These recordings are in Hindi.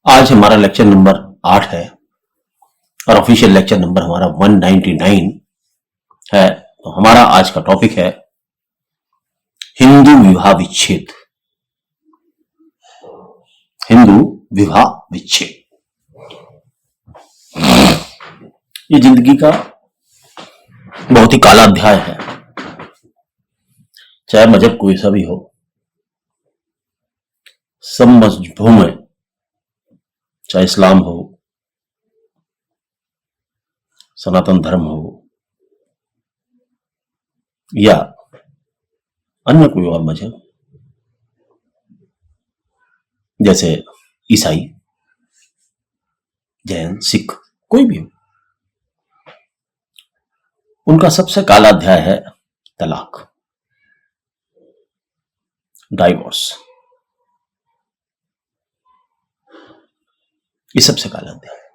आज हमारा लेक्चर नंबर 8 है और ऑफिशियल लेक्चर नंबर हमारा 199 है। तो हमारा आज का टॉपिक है हिंदू विवाह विच्छेद। हिंदू विवाह विच्छेद ये जिंदगी का बहुत ही काला अध्याय है, चाहे मजहब कोई सा भी हो। सब मजहबों में, चाहे इस्लाम हो, सनातन धर्म हो या अन्य कोई और मजहब जैसे ईसाई, जैन, सिख, कोई भी हो, उनका सबसे काला अध्याय है तलाक, डाइवोर्स। ये सबसे काला अध्याय है।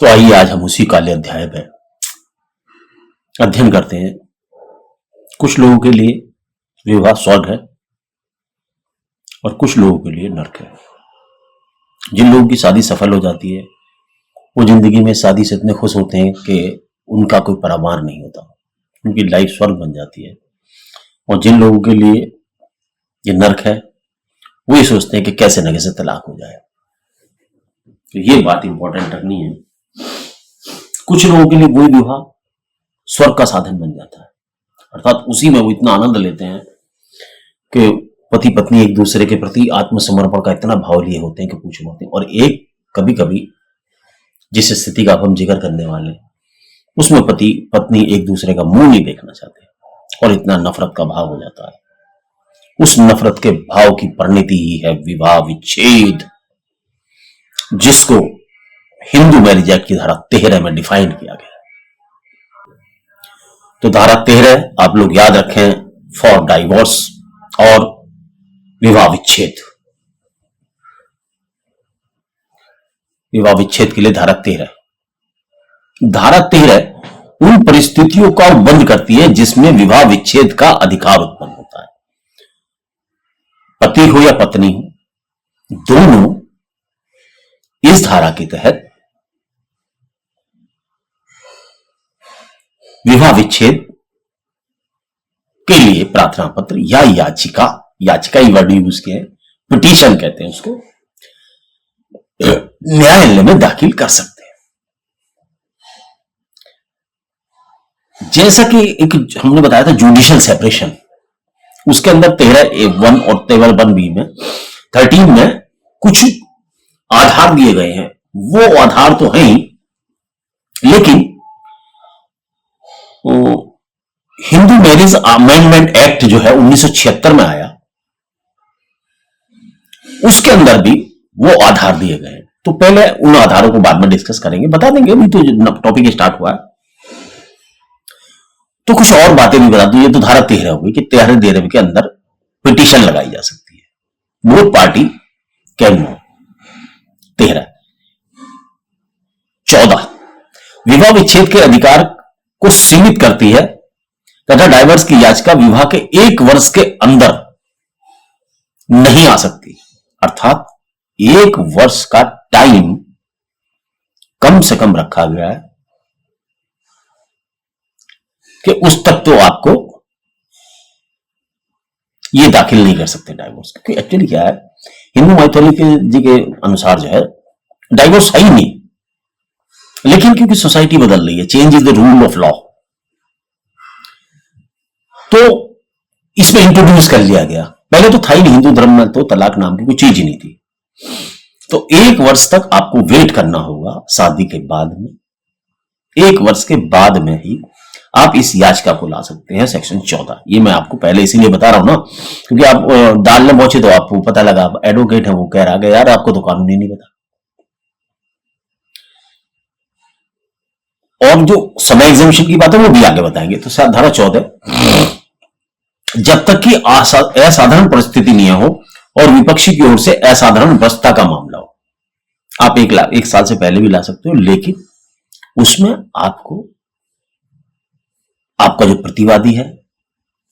तो आइए आज हम उसी काले अध्याय में अध्ययन करते हैं। कुछ लोगों के लिए विवाह स्वर्ग है और कुछ लोगों के लिए नरक है। जिन लोगों की शादी सफल हो जाती है वो जिंदगी में शादी से इतने खुश होते हैं कि उनका कोई परामार नहीं होता, उनकी लाइफ स्वर्ग बन जाती है। और जिन लोगों के लिए ये नरक है वो ये सोचते हैं कि कैसे न कैसे तलाक हो जाए। तो ये बात इंपॉर्टेंट रखनी है। कुछ लोगों के लिए वही विवाह स्वर्ग का साधन बन जाता है, अर्थात उसी में वो इतना आनंद लेते हैं कि पति पत्नी एक दूसरे के प्रति आत्मसमर्पण का इतना भाव लिए होते हैं कि पूछो मत। और एक कभी कभी जिस स्थिति का हम जिक्र करने वाले उसमें पति पत्नी एक दूसरे का मुंह नहीं देखना चाहते और इतना नफरत का भाव हो जाता है। उस नफरत के भाव की परिणति ही है विवाह विच्छेद, जिसको हिंदू मैरिज एक्ट की धारा 13 में डिफाइन किया गया है। तो धारा 13 आप लोग याद रखें, फॉर डाइवोर्स और विवाह विच्छेद। विवाह विच्छेद के लिए धारा 13 उन परिस्थितियों का बंद करती है जिसमें विवाह विच्छेद का अधिकार उत्पन्न होता है। पति हो या पत्नी हो, दोनों इस धारा के तहत विवाह विच्छेद के लिए प्रार्थना पत्र या याचिका ही वर्ड यूज किया है, पिटीशन कहते हैं उसको, न्यायालय में दाखिल कर सकते हैं। जैसा कि एक हमने बताया था जुडिशियल सेपरेशन, उसके अंदर 13A1 और 13B में 13 में कुछ आधार दिए गए हैं। वो आधार तो है ही, लेकिन हिंदू मैरिज अमेंडमेंट एक्ट जो है 1976 में आया, उसके अंदर भी वो आधार दिए गए हैं। तो पहले उन आधारों को बाद में डिस्कस करेंगे, बता देंगे, अभी तो टॉपिक स्टार्ट हुआ है। तो कुछ और बातें भी बता दूं। ये तो धारा 13 होगी कि 13 के अंदर पिटीशन लगाई जा सकती है, बोथ पार्टी कैन नो। 14 विवाह विच्छेद के अधिकार को सीमित करती है तथा डाइवोर्स की याचिका विवाह के 1 वर्ष के अंदर नहीं आ सकती। अर्थात 1 वर्ष का टाइम कम से कम रखा गया है कि उस तक तो आपको ये दाखिल नहीं कर सकते डाइवोर्स। क्योंकि एक्चुअली क्या है, हिंदू माइथोलॉजी के अनुसार जो है डाइवोर्स है ही नहीं, लेकिन क्योंकि सोसाइटी बदल रही है, change is the rule of law, तो इसमें इंट्रोड्यूस कर लिया गया। पहले तो था ही नहीं, हिंदू धर्म में तो तलाक नाम की कोई चीज ही नहीं थी। तो 1 वर्ष तक आपको वेट करना होगा शादी के बाद में। 1 वर्ष के बाद में ही आप इस याचिका को ला सकते हैं। सेक्शन 14, ये मैं आपको पहले इसीलिए बता रहा हूं ना, क्योंकि आप डालने पहुंचे तो आपको पता लगा आप एडवोकेट है, वो कह रहा है यार आपको तो कानून ही नहीं पता। और जो समय एग्जामिशन की बात है वो भी आगे बताएंगे। तो धारा 14, जब तक कि असाधारण परिस्थिति नहीं हो और विपक्षी की ओर से असाधारण व्यवस्था का मामला हो। आप 1 साल से पहले भी ला सकते हो, लेकिन उसमें आपका जो प्रतिवादी है,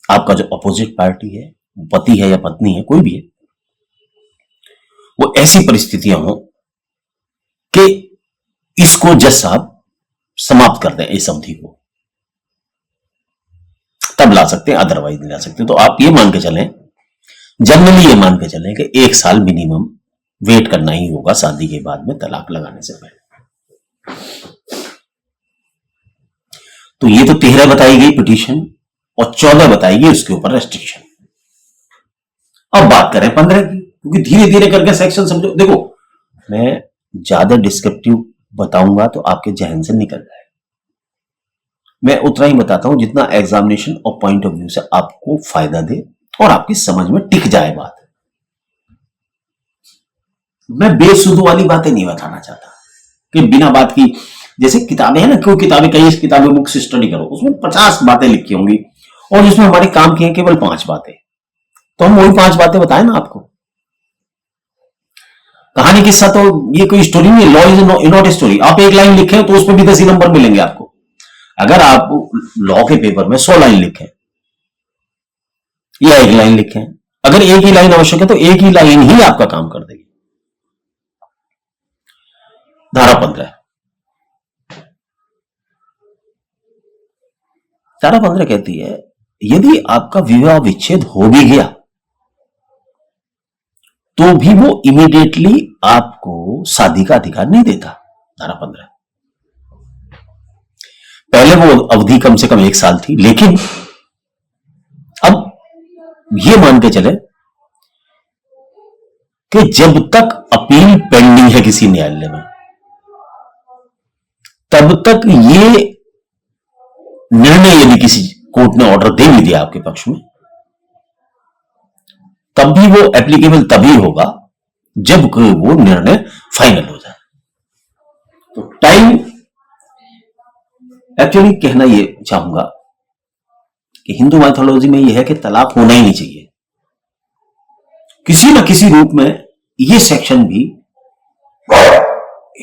आपका जो अपोजिट पार्टी है, पति है या पत्नी है, कोई भी है, वो ऐसी परिस्थितियां हो कि इसको जज साहब समाप्त कर दें इस अवधि को, तब ला सकते हैं, अदरवाइज नहीं ला सकते। तो आप ये मान के चलें, जनरली ये मान के चलें कि 1 साल मिनिमम वेट करना ही होगा शादी के बाद में तलाक लगाने से पहले। तो ये तो 13 बताई गई पिटीशन और 14 बताई गई उसके ऊपर रेस्ट्रिक्शन। अब बात करें 15 की, क्योंकि धीरे धीरे करके सेक्शन समझो। देखो, मैं ज्यादा डिस्क्रिप्टिव बताऊंगा तो आपके जहन से निकल जाएगा। मैं उतना ही बताता हूं जितना एग्जामिनेशन और पॉइंट ऑफ व्यू से आपको फायदा दे और आपकी समझ में टिक जाए बात। मैं बेसुधू वाली बातें नहीं बताना चाहता कि बिना बात की, जैसे किताबें हैं ना, क्यों किताबें, कई किताबें बुक्स स्टडी करो, उसमें 50 बातें लिखी होंगी और जिसमें हमारे काम की हैं केवल 5 बातें, तो हम वही 5 बातें बताएं ना आपको। कहानी किस्सा तो ये कोई स्टोरी नहीं, लॉ इज नॉट स्टोरी। आप एक लाइन लिखे तो उसमें भी 10 ही नंबर मिलेंगे आपको। अगर आप लॉ के पेपर में 100 लाइन लिखें या 1 लाइन लिखें, अगर एक ही लाइन आवश्यक है तो एक ही लाइन ही आपका काम कर देगी। धारा 15 कहती है, यदि आपका विवाह विच्छेद हो भी गया तो भी वो इमीडिएटली आपको शादी का अधिकार नहीं देता। धारा 15 पहले वो अवधि कम से कम 1 साल थी, लेकिन अब ये मान के चले कि जब तक अपील पेंडिंग है किसी न्यायालय में, तब तक ये निर्णय यदि किसी कोर्ट ने ऑर्डर दे भी दिया आपके पक्ष में, तब भी वो एप्लीकेबल तभी होगा जब वो निर्णय फाइनल हो जाए। तो टाइम, एक्चुअली कहना ये चाहूंगा कि हिंदू माइथोलॉजी में यह है कि तलाक होना ही नहीं चाहिए। किसी न किसी रूप में ये सेक्शन भी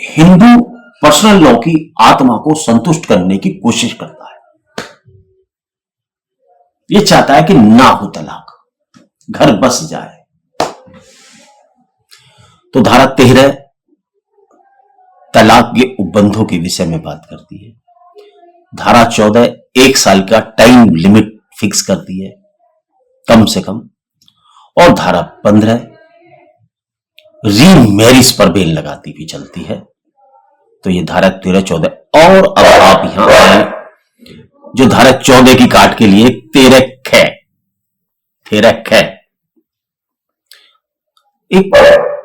हिंदू पर्सनल लॉ की आत्मा को संतुष्ट करने की कोशिश करता है। ये चाहता है कि ना हो तलाक, घर बस जाए। तो धारा 13 तलाक के उपबंधों के विषय में बात करती है। धारा 14 1 साल का टाइम लिमिट फिक्स करती है कम से कम, और धारा 15 रीमैरिज पर बेल लगाती हुई चलती है। तो ये धारा 13, 14 और अब आप यहां आए जो धारा 14 की काट के लिए 13 ख एक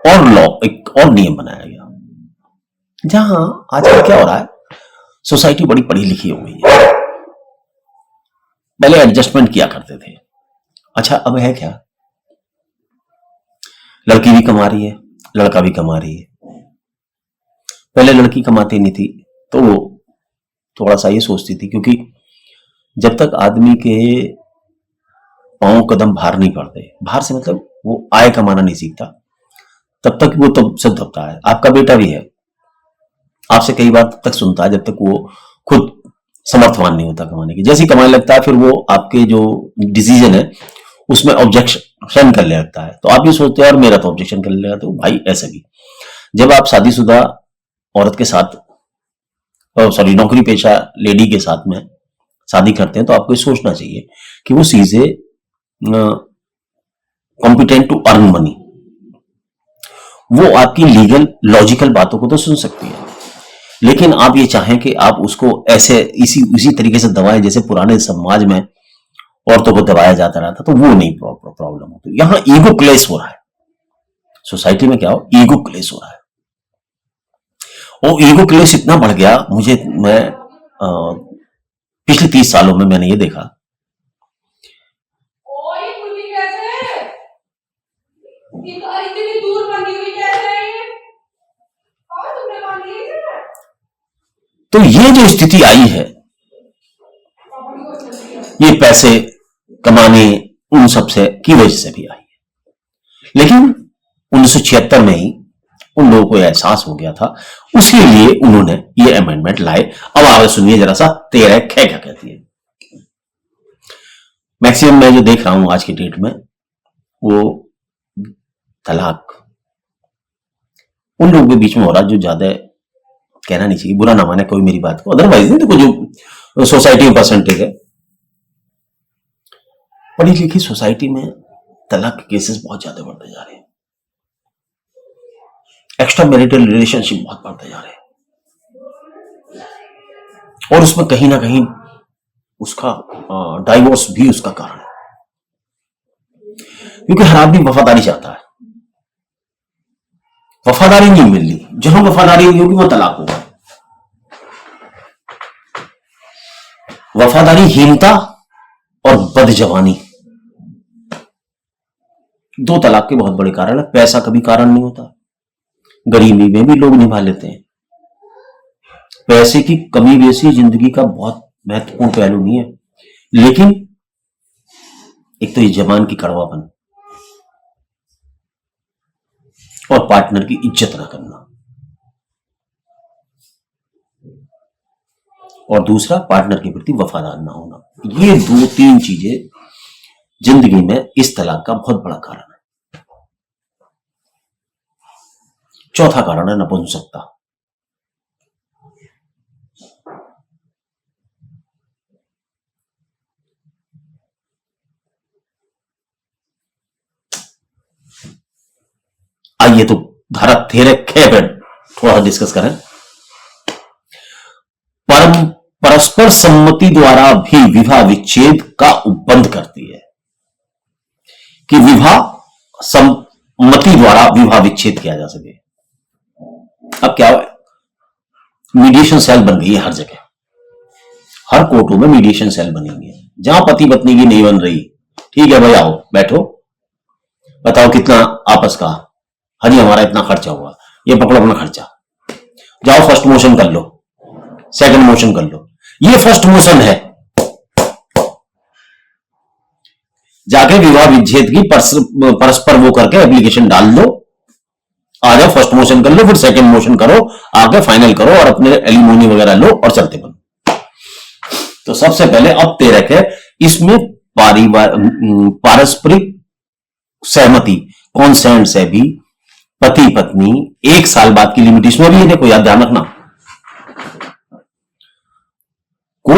और लॉ, एक और नियम बनाया गया। जहां आजकल क्या हो रहा है, सोसाइटी बड़ी पढ़ी लिखी हो गई है, पहले एडजस्टमेंट किया करते थे। अच्छा, अब है क्या, लड़की भी कमा रही है, लड़का भी कमा रही है। पहले लड़की कमाती नहीं थी तो वो थोड़ा सा ये सोचती थी, क्योंकि जब तक आदमी के पांव कदम बाहर नहीं पड़ते, बाहर से मतलब वो आय कमाना नहीं सीखता, तब तक वो तब सब दबता है। आपका बेटा भी है, आपसे कई बार तब तक सुनता है जब तक वो खुद समर्थवान नहीं होता कमाने की। जैसे ही कमाने लगता है फिर वो आपके जो डिसीजन है उसमें ऑब्जेक्शन करने लगता है। तो आप ये सोचते हैं और मेरा तो ऑब्जेक्शन करने लगा। तो भाई ऐसा भी, जब आप शादीशुदा औरत के साथ, सॉरी नौकरी पेशा लेडी के साथ में शादी करते हैं, तो आपको ये सोचना चाहिए कि वो चीजें कॉम्पिटेंट टू अर्न मनी, वो आपकी लीगल लॉजिकल बातों को तो सुन सकती है, लेकिन आप ये चाहें कि आप उसको ऐसे इसी तरीके से दबाएं जैसे पुराने समाज में औरतों को दबाया जाता रहा था, तो वो नहीं प्रॉब्लम हो। तो यहां ईगो क्लेश हो रहा है सोसाइटी में। क्या हो, ईगो क्लेश हो रहा है। और ईगो क्लेश इतना बढ़ गया, मैं पिछले 30 सालों में मैंने ये देखा, तो ये जो स्थिति आई है, ये पैसे कमाने उन सब से की वजह से भी आई है। लेकिन 1976 में ही उन लोगों को एहसास हो गया था, उसके लिए उन्होंने ये अमेंडमेंट लाए। अब आप सुनिए जरा सा 13 ख क्या कहती है। मैक्सिमम मैं जो देख रहा हूं आज की डेट में, वो तलाक उन लोगों के बीच में हो रहा जो ज्यादा कहना नहीं चाहिए, बुरा ना माने कोई मेरी बात को, अदरवाइज नहीं, देखो जो सोसाइटी में परसेंटेज है, पढ़ी लिखी सोसाइटी में तलाक के केसेस बहुत ज्यादा बढ़ते जा रहे हैं, एक्स्ट्रा मैरिटल रिलेशनशिप बहुत बढ़ते जा रहे हैं, और उसमें कहीं ना कहीं उसका डाइवोर्स भी उसका कारण है, क्योंकि हर आदमी वफादारी चाहता है, वफादारी नहीं मिल रही, जहां वफादारी नहीं होगी वो तलाक होगा। वफादारीहीनता और बदजवानी दो तलाक के बहुत बड़े कारण है। पैसा कभी कारण नहीं होता, गरीबी में भी लोग निभा लेते हैं, पैसे की कमी बेसी जिंदगी का बहुत महत्वपूर्ण पहलू नहीं है, लेकिन एक तो ये जबान की कड़वापन और पार्टनर की इज्जत ना करना, और दूसरा पार्टनर के प्रति वफादार ना होना, ये दो तीन चीजें जिंदगी में इस तलाक का बहुत बड़ा कारण है। चौथा कारण है नपुंसकता। आइए तो धारा 13 पर थोड़ा डिस्कस करें। परस्पर सम्मति द्वारा भी विवाह विच्छेद का उपबंध करती है, कि विवाह सम्मति द्वारा विवाह विच्छेद किया जा सके। अब क्या है, मीडिएशन सेल बन गई है हर जगह, हर कोर्टों में मीडिएशन सेल बनेंगे, जहां पति पत्नी की नहीं बन रही, ठीक है भाई आओ बैठो, बताओ कितना आपस का, हाँ जी हमारा इतना खर्चा हुआ, ये पकड़ो अपना खर्चा, जाओ फर्स्ट मोशन कर लो, सेकंड मोशन कर लो, ये फर्स्ट मोशन है, जाके विवाह विच्छेद की परस्पर वो करके एप्लीकेशन डाल दो, आ जाओ फर्स्ट मोशन कर लो, फिर सेकंड मोशन करो, आके फाइनल करो और अपने एलिमोनी वगैरह लो और चलते बनो। तो सबसे पहले अब 13 है, इसमें पारस्परिक सहमति कॉन्सेंट से भी पति पत्नी 1 साल बाद की लिमिट इसमें भी है, देखो याद ध्यान रखना, को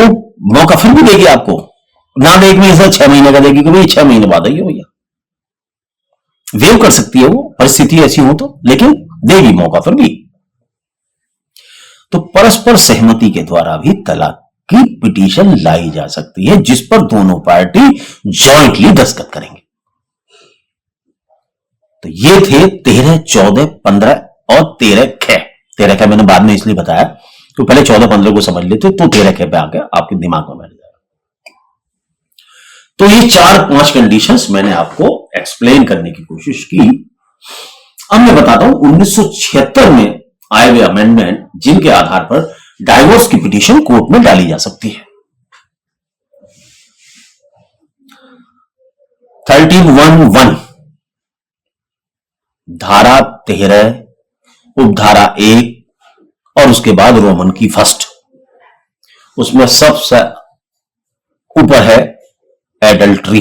मौका फिर भी देगी आपको, ना दे 1 महीने से 6 महीने का देगी कि भाई 6 महीने बाद आइए भैया, वेव कर सकती है वो, परिस्थिति ऐसी हो तो, लेकिन देगी मौका फिर भी। तो परस्पर सहमति के द्वारा भी तलाक की पिटीशन लाई जा सकती है, जिस पर दोनों पार्टी जॉइंटली दस्तखत करेंगे। तो ये थे 13, 14, 15 और 13 13 का मैंने बाद में इसलिए बताया तो पहले 14, 15 को समझ लेते तो 13 पे आके आपके दिमाग में बैठ जाएगा। तो ये 4-5 कंडीशंस मैंने आपको एक्सप्लेन करने की कोशिश की। अब मैं बताता हूं 1976 में आए हुए अमेंडमेंट, जिनके आधार पर डाइवोर्स की पिटीशन कोर्ट में डाली जा सकती है। 13(1)(1) धारा 13 उपधारा 1 और उसके बाद रोमन की फर्स्ट, उसमें सबसे ऊपर है adultery.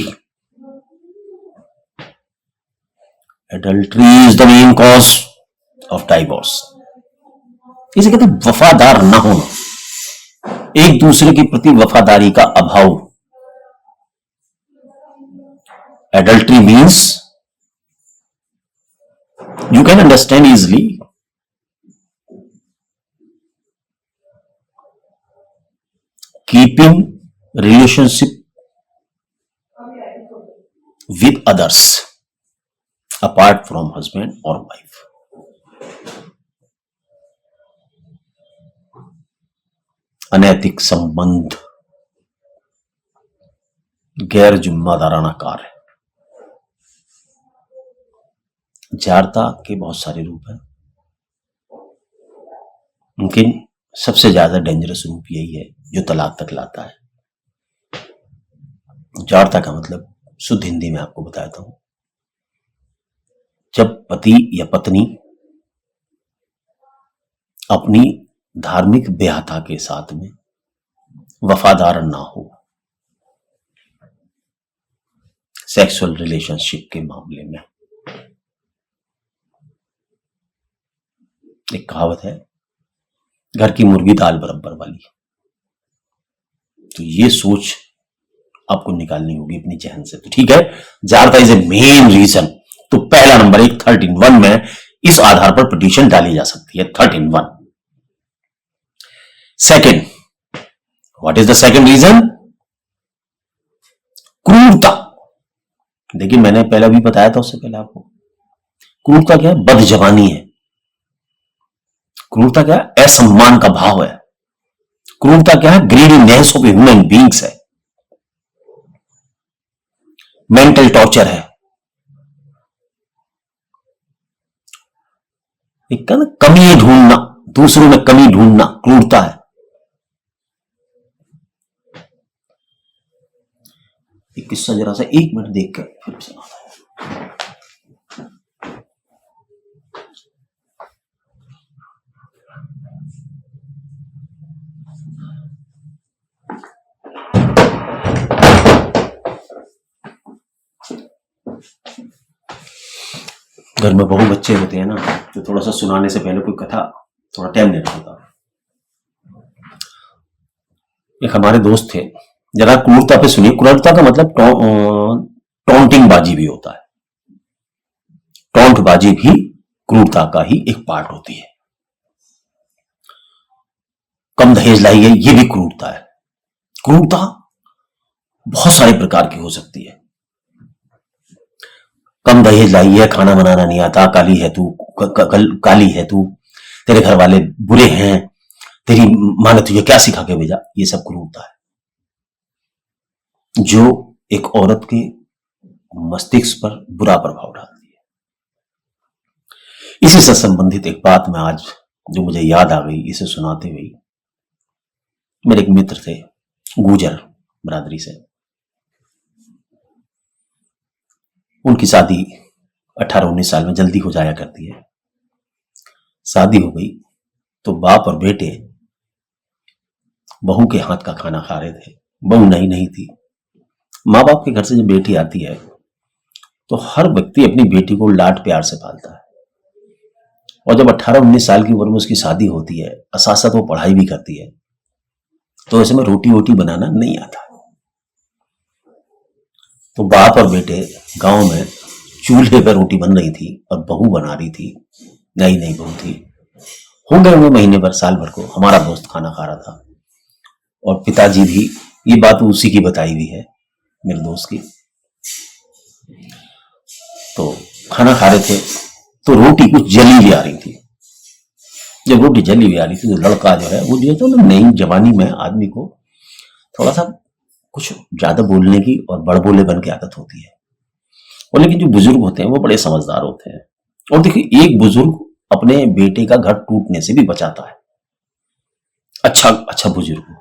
Adultery is the main cause of divorce. इसे कहते हैं वफादार न होना, एक दूसरे के प्रति वफादारी का अभाव। Adultery means you can understand easily keeping relationship with others apart from husband or wife. अनैतिक संबंध गैर जिम्मेदाराना कार्य। जारता के बहुत सारे रूप हैं, लेकिन सबसे ज्यादा डेंजरस रूप यही है जो तलाक तक लाता है। जारता का मतलब शुद्ध हिंदी में आपको बताता हूं, जब पति या पत्नी अपनी धार्मिक ब्याहता के साथ में वफादार ना हो, सेक्सुअल रिलेशनशिप के मामले में। एक कहावत है, घर की मुर्गी दाल बराबर वाली। तो ये सोच आपको निकालनी होगी अपनी जहन से। तो ठीक है, जारता इज ए मेन रीजन। तो पहला नंबर एक 13(1) में इस आधार पर पिटीशन डाली जा सकती है, 13(1). Second, what is the second reason? क्रूरता। देखिए मैंने पहले भी बताया था, उससे पहले आपको, क्रूरता क्या है? बदजबानी है। क्रूरता क्या है? असम्मान का भाव है। क्रूरता क्या है? ग्रीडीनेस ऑफ ह्यूमन बींग्स है, मेंटल टॉर्चर है। एक ना कमी ढूंढना, दूसरों में कमी ढूंढना क्रूरता है। एक किस्सा जरा सा 1 मिनट देख कर फिर सुना। घर में बहु बच्चे होते हैं ना, तो थोड़ा सा सुनाने से पहले कोई कथा थोड़ा टाइम लेना होता। एक हमारे दोस्त थे, जरा क्रूरता पे सुनिए। क्रूरता का मतलब टॉन्टिंग बाजी भी होता है। टॉन्ट बाजी भी क्रूरता का ही एक पार्ट होती है। कम दहेज लाई है, ये भी क्रूरता है। क्रूरता बहुत सारे प्रकार की हो सकती है। कम दहेज लाई है, खाना बनाना नहीं आता, काली है तू, काली है तू, तेरे घर वाले बुरे हैं, तेरी माँ ने तुझे क्या सिखा के भेजा, ये सब क्रूरता है जो एक औरत के मस्तिष्क पर बुरा प्रभाव डालती है। इसी से संबंधित एक बात मैं आज जो मुझे याद आ गई इसे सुनाते हुए, मेरे एक मित्र थे गुजर बरादरी से, उनकी शादी 18-19 साल में जल्दी हो जाया करती है। शादी हो गई तो बाप और बेटे बहू के हाथ का खाना खा रहे थे। बहू नहीं थी। माँ बाप के घर से जब बेटी आती है तो हर व्यक्ति अपनी बेटी को लाड प्यार से पालता है, और जब 18-19 साल की उम्र में उसकी शादी होती है, साथ साथ वो पढ़ाई भी करती है, तो ऐसे में रोटी वोटी बनाना नहीं आता। तो बाप और बेटे गांव में चूल्हे पर रोटी बन रही थी और बहू बना रही थी, नई बहू थी। हो गए हुए महीने भर, साल भर को हमारा दोस्त खाना खा रहा था, और पिताजी भी, ये बात उसी की बताई हुई है मेरे दोस्त की। तो खाना खा रहे थे तो रोटी कुछ जली हुई आ रही थी। जब रोटी जली हुई आ रही थी तो लड़का जो है वो, जो है तो नई जवानी में आदमी को थोड़ा सा कुछ ज्यादा बोलने की और बड़बोले बन की आदत होती है। और लेकिन जो बुजुर्ग होते हैं वो बड़े समझदार होते हैं। और देखिए, एक बुजुर्ग अपने बेटे का घर टूटने से भी बचाता है। अच्छा बुजुर्ग।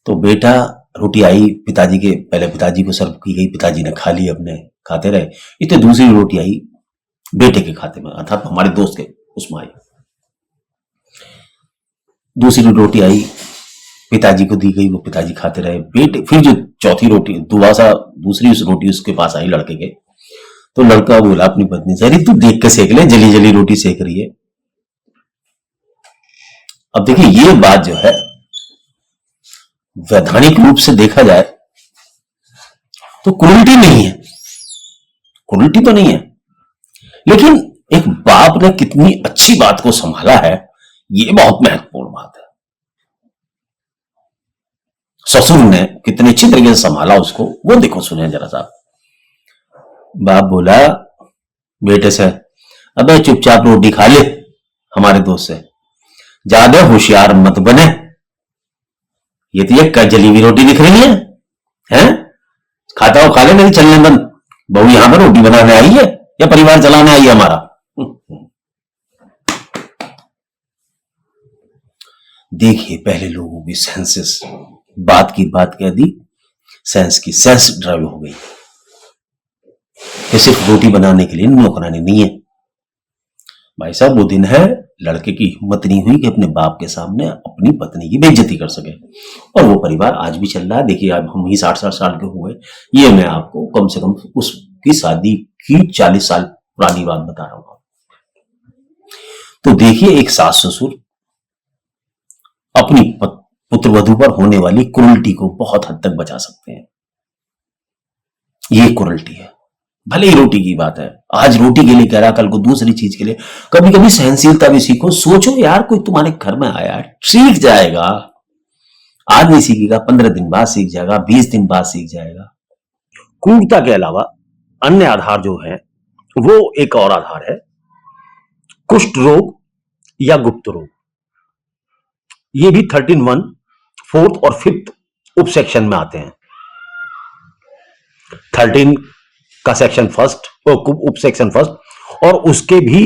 तो बेटा, रोटी आई पिताजी के, पहले पिताजी को सर्व की गई, पिताजी ने खा ली, अपने खाते रहे। इतने दूसरी रोटी आई बेटे के खाते में, अर्थात हमारे दोस्त के उसमें आई। दूसरी रोटी आई पिताजी को दी गई, वो पिताजी खाते रहे। बेटे, फिर जो चौथी रोटी, दूसरी उस रोटी उसके पास आई लड़के के, तो लड़का बोला अपनी पत्नी से, अरे तू देख के सेक ले, जली जली रोटी सेक रही है। अब देखिए, ये बात जो है वैधानिक रूप से देखा जाए तो क्रूरटी नहीं है, क्रूरटी तो नहीं है, लेकिन एक बाप ने कितनी अच्छी बात को संभाला है, ये बहुत महत्वपूर्ण बात है। ससुर ने कितने अच्छी तरीके से संभाला उसको, वो देखो, सुने जरा सा। बाप बोला बेटे से, अबे चुपचाप रोटी खा ले, हमारे दोस्त से ज्यादा होशियार मत बने, ये तो ये जली हुई रोटी दिख रही है, हैं? खाता हो खा ले, नहीं चलने बंद। बहू यहां पर रोटी बनाने आई है या परिवार चलाने आई है हमारा? देखिए, पहले लोगों की सेंसेस, बात की बात कह दी, सेंस ड्राइव हो गई कि सिर्फ रोटी बनाने के लिए नौकरानी नहीं है। भाई साहब, वो दिन है लड़के की हिम्मत नहीं हुई कि अपने बाप के सामने अपनी पत्नी की बेइज्जती कर सके, और वो परिवार आज भी चल रहा है। देखिए, अब हम ही 60 साल के हुए, ये मैं आपको कम से कम उसकी शादी की 40 साल पुरानी बात बता रहा हूं। तो देखिए, एक सास ससुर अपनी पुत्र वधू पर होने वाली क्रूरल्टी को बहुत हद तक बचा सकते हैं। ये क्रूरल्टी है। भले ही रोटी की बात है, आज रोटी के लिए कह रहा, कल को दूसरी चीज के लिए। कभी कभी सहनशीलता भी सीखो। सोचो यार, कोई तुम्हारे घर में आया, सीख जाएगा। आज नहीं सीखेगा, 15 दिन बाद सीख जाएगा, 20 दिन बाद सीख जाएगा। क्रूरता के अलावा अन्य आधार जो है वो एक और आधार है, कुष्ठ रोग या गुप्त रोग। ये भी 13(1) 4th और 5th उप सेक्शन में आते हैं। 13 का सेक्शन फर्स्ट, उप सेक्शन फर्स्ट, और उसके भी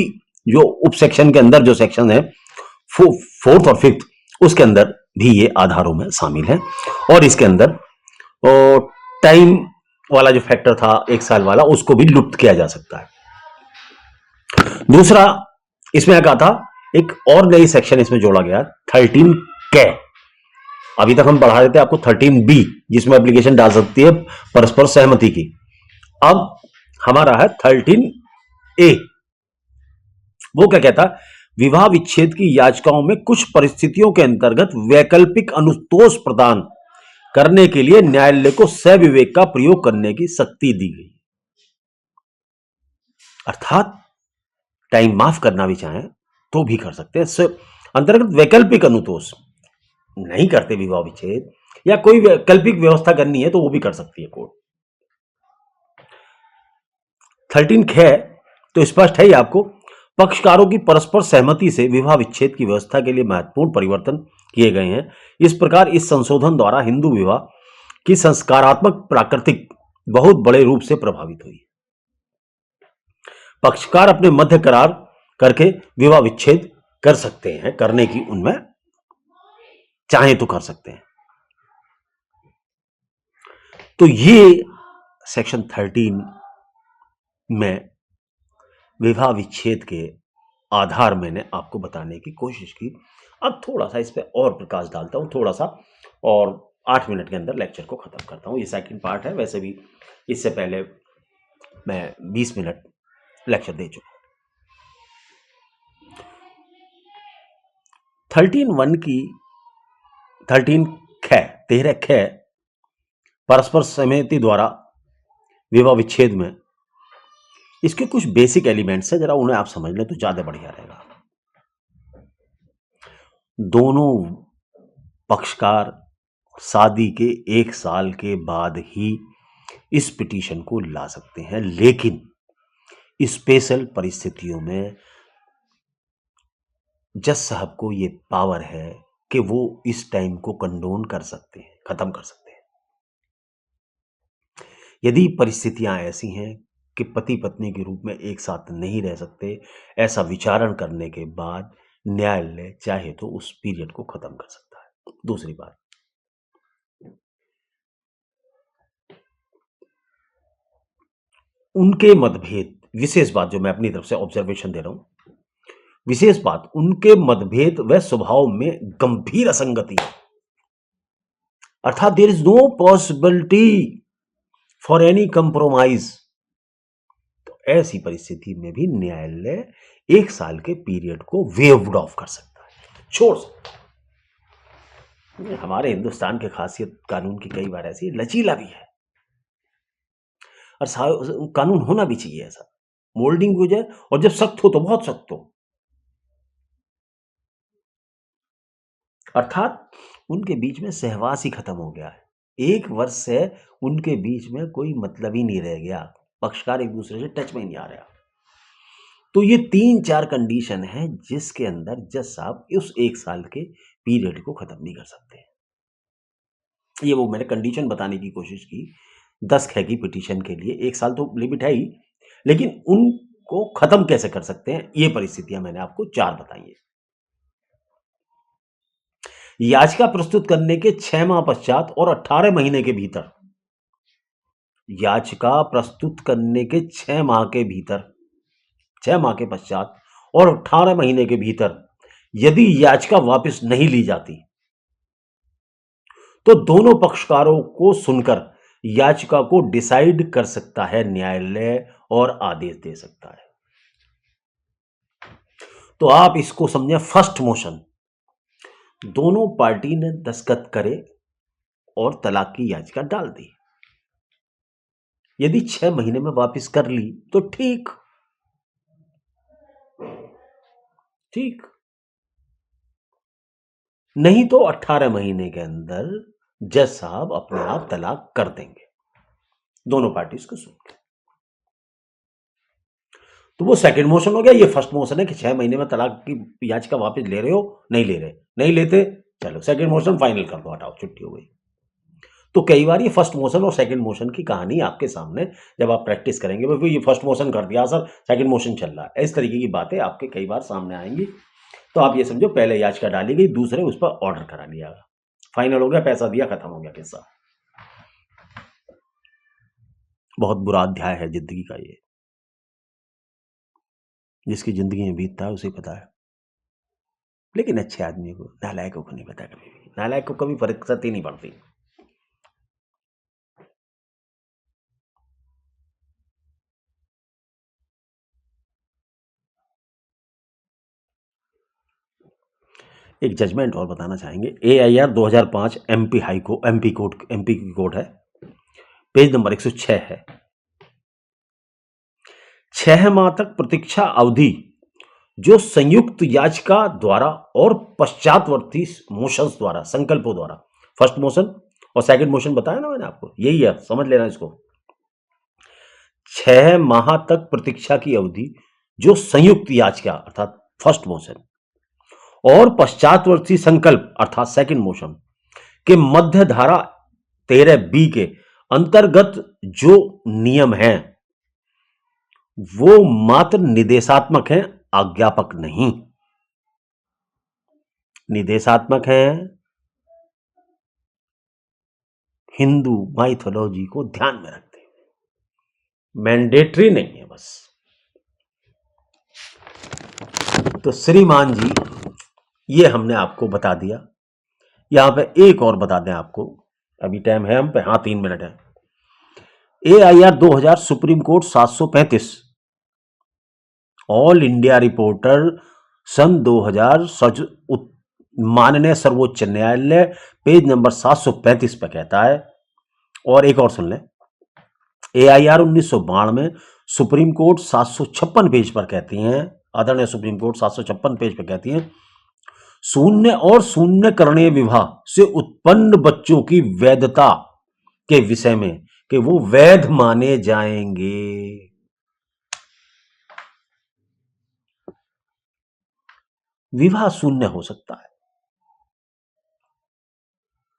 जो उप सेक्शन के अंदर जो सेक्शन है 4th और 5th, उसके अंदर भी ये आधारों में शामिल है। और इसके अंदर टाइम वाला जो फैक्टर था 1 साल वाला, उसको भी लुप्त किया जा सकता है। दूसरा इसमें क्या था, एक और नई सेक्शन इसमें जोड़ा गया, 13 के। अभी तक हम पढ़ा रहे थे आपको 13B, जिसमें एप्लीकेशन डाल सकती है परस्पर सहमति की। अब हमारा है 13A। वो क्या कहता है, विवाह विच्छेद की याचिकाओं में कुछ परिस्थितियों के अंतर्गत वैकल्पिक अनुतोष प्रदान करने के लिए न्यायालय को सविवेक का प्रयोग करने की शक्ति दी गई। अर्थात टाइम माफ करना भी चाहें तो भी कर सकते हैं। अंतर्गत वैकल्पिक अनुतोष नहीं करते विवाह विच्छेद, या कोई वैकल्पिक व्यवस्था करनी है तो वो भी कर सकती है कोर्ट। 13 ख तो स्पष्ट है ही आपको, पक्षकारों की परस्पर सहमति से विवाह विच्छेद की व्यवस्था के लिए महत्वपूर्ण परिवर्तन किए गए हैं। इस प्रकार इस संशोधन द्वारा हिंदू विवाह की संस्कारात्मक प्राकृतिक बहुत बड़े रूप से प्रभावित हुई। पक्षकार अपने मध्य करार करके विवाह विच्छेद कर सकते हैं, करने की उनमें चाहे तो कर सकते हैं। तो ये सेक्शन 13 में विवाह विच्छेद के आधार मैंने आपको बताने की कोशिश की। अब थोड़ा सा इस पर और प्रकाश डालता हूं, थोड़ा सा, और 8 मिनट के अंदर लेक्चर को खत्म करता हूं। ये सेकंड पार्ट है, वैसे भी इससे पहले मैं 20 मिनट लेक्चर दे चुका हूं। 13(1) की 13 ख परस्पर सहमति द्वारा विवाह विच्छेद में इसके कुछ बेसिक एलिमेंट्स हैं, जरा उन्हें आप समझ लें तो ज्यादा बढ़िया रहेगा। दोनों पक्षकार शादी के 1 साल के बाद ही इस पिटीशन को ला सकते हैं, लेकिन स्पेशल परिस्थितियों में जज साहब को ये पावर है कि वो इस टाइम को कंडोन कर सकते हैं, खत्म कर सकते हैं। यदि परिस्थितियां ऐसी हैं कि पति पत्नी के रूप में एक साथ नहीं रह सकते, ऐसा विचारण करने के बाद न्यायालय चाहे तो उस पीरियड को खत्म कर सकता है। दूसरी बात, उनके मतभेद, विशेष बात जो मैं अपनी तरफ से ऑब्जर्वेशन दे रहा हूं, विशेष बात, उनके मतभेद व स्वभाव में गंभीर असंगति, अर्थात there is no possibility for any compromise. तो ऐसी परिस्थिति में भी न्यायालय 1 साल के पीरियड को वेव्ड ऑफ कर सकता है, छोड़ सकता है। हमारे हिंदुस्तान की खासियत कानून की कई बार ऐसी लचीला भी है, और कानून होना भी चाहिए ऐसा, मोल्डिंग हो जाए, और जब सख्त हो तो बहुत सख्त हो। अर्थात उनके बीच में सहवास ही खत्म हो गया है। 1 वर्ष से उनके बीच में कोई मतलब ही नहीं रह गया, पक्षकार एक दूसरे से टच में ही नहीं आ रहा। तो ये 3-4 कंडीशन है जिसके अंदर जज साहब उस 1 साल के पीरियड को खत्म नहीं कर सकते। ये वो मैंने कंडीशन बताने की कोशिश की 10 ख की पिटीशन के लिए। 1 साल तो लिमिट है ही, लेकिन उनको खत्म कैसे कर सकते हैं, ये परिस्थितियां मैंने आपको 4 बताई है। याचिका प्रस्तुत करने के 6 माह पश्चात और 18 महीने के भीतर, याचिका प्रस्तुत करने के 6 माह के भीतर, 6 माह के पश्चात और 18 महीने के भीतर यदि याचिका वापस नहीं ली जाती तो दोनों पक्षकारों को सुनकर याचिका को डिसाइड कर सकता है न्यायालय और आदेश दे सकता है। तो आप इसको समझें फर्स्ट मोशन। दोनों पार्टी ने दस्तखत करे और तलाक की याचिका डाल दी। यदि 6 महीने में वापस कर ली तो ठीक ठीक, नहीं तो 18 महीने के अंदर जज साहब अपने आप तलाक कर देंगे दोनों पार्टीज को सुन के। तो वो सेकंड मोशन हो गया। ये फर्स्ट मोशन है कि 6 महीने में तलाक की याचिका वापस ले रहे हो, नहीं ले रहे, नहीं लेते, चलो सेकंड मोशन फाइनल कर दो, हटाओ, छुट्टी हो गई। तो कई बार ये फर्स्ट मोशन और सेकंड मोशन की कहानी आपके सामने जब आप प्रैक्टिस करेंगे, भाई ये फर्स्ट मोशन कर दिया सर, सेकंड मोशन चल रहा है, इस तरीके की बातें आपके कई बार सामने आएंगी। तो आप ये समझो पहले याचिका डाली गई, दूसरे उस पर ऑर्डर करा लिया, फाइनल हो गया, पैसा दिया, खत्म हो गया किस्सा। बहुत बुरा अध्याय है जिंदगी का ये, जिसकी जिंदगी में बीतता है उसे पता है, लेकिन अच्छे आदमी को, नालायकों को नहीं पता। कभी भी नालायक को कभी फुर्सत ही नहीं पड़ती। एक जजमेंट और बताना चाहेंगे। AIR 2005 MP high court, MP की कोर्ट है, पेज नंबर 106 है। 6 माह तक प्रतीक्षा अवधि जो संयुक्त याचिका द्वारा और पश्चातवर्ती मोशंस द्वारा, संकल्पों द्वारा, फर्स्ट मोशन और सेकंड मोशन बताया ना मैंने आपको, यही है, समझ लेना इसको। 6 माह तक प्रतीक्षा की अवधि जो संयुक्त याचिका अर्थात फर्स्ट मोशन और पश्चातवर्ती संकल्प अर्थात सेकंड मोशन के मध्य धारा 13B के अंतर्गत जो नियम हैं वो मात्र निर्देशात्मक हैं, आज्ञापक नहीं। निर्देशात्मक हैं, हिंदू माइथोलॉजी को ध्यान में रखते हैं, मैंडेटरी नहीं है बस। तो श्रीमान जी, ये हमने आपको बता दिया। यहां पे एक और बता दें आपको, अभी टाइम है हम पे, हाँ 3 मिनट है। AIR 2000 supreme court 735 All India Reporter सन 2000 माननीय सर्वोच्च न्यायालय पेज नंबर 735 पे कहता है। और एक और सुन लें, AIR 1992 सुप्रीम कोर्ट 756 पेज पर कहती हैं, आदरणीय सुप्रीम कोर्ट 756 पेज पर कहती हैं, शून्य और शून्य करणीय विवाह से उत्पन्न बच्चों की वैधता के विषय में कि वो वैध माने जाएंगे। विवाह शून्य हो सकता है,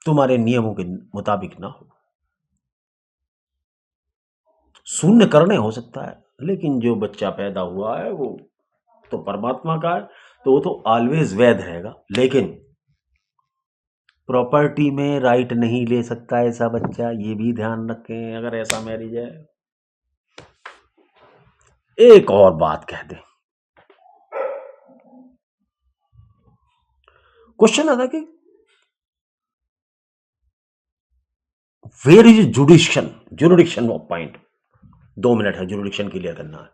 तुम्हारे नियमों के मुताबिक ना हो, शून्य करने हो सकता है, लेकिन जो बच्चा पैदा हुआ है वो तो परमात्मा का है, तो वो तो ऑलवेज वैध रहेगा। लेकिन प्रॉपर्टी में राइट नहीं ले सकता ऐसा बच्चा, ये भी ध्यान रखें अगर ऐसा मैरिज है। एक और बात कह दें, क्वेश्चन आता कि where is jurisdiction of point, 2 minute है, जुरिडिक्शन क्लियर करना है।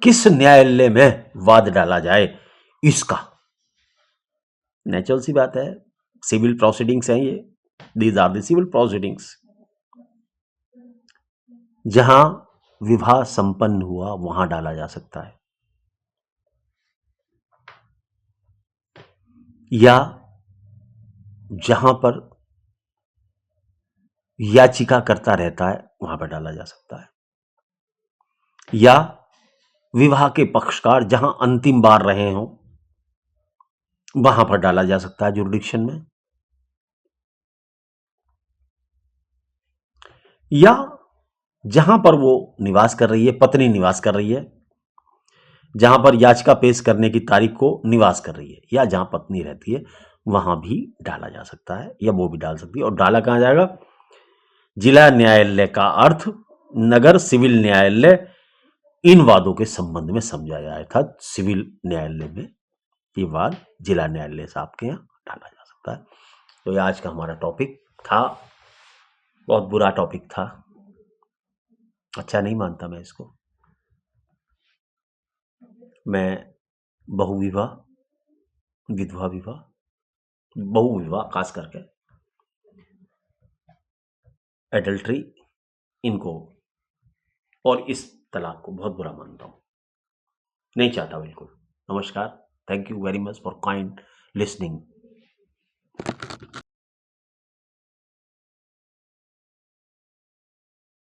किस न्यायालय में वाद डाला जाए इसका, नेचुरल सी बात है, सिविल प्रोसीडिंग्स हैं ये, these are the civil proceedings. जहां विवाह संपन्न हुआ वहां डाला जा सकता है, या जहां पर याचिका करता रहता है वहां पर डाला जा सकता है, या विवाह के पक्षकार जहां अंतिम बार रहे हों वहां पर डाला जा सकता है जुरिडिक्शन में, या जहां पर वो निवास कर रही है, पत्नी निवास कर रही है, जहां पर याचिका पेश करने की तारीख को निवास कर रही है, या जहां पत्नी रहती है वहां भी डाला जा सकता है, या वो भी डाल सकती है। और डाला कहां जाएगा, जिला न्यायालय का अर्थ नगर सिविल न्यायालय इन वादों के संबंध में समझा जाए था। सिविल न्यायालय में ये वाद जिला न्यायालय साहब के यहाँ डाला जा सकता है। तो ये आज का हमारा टॉपिक था, बहुत बुरा टॉपिक था, अच्छा नहीं मानता मैं इसको, मैं बहुविवाह, विधवा विवाह, बहुविवाह खास करके एडल्ट्री, इनको और इस तलाक को बहुत बुरा मानता हूँ, नहीं चाहता बिल्कुल। नमस्कार, thank you very much for kind listening.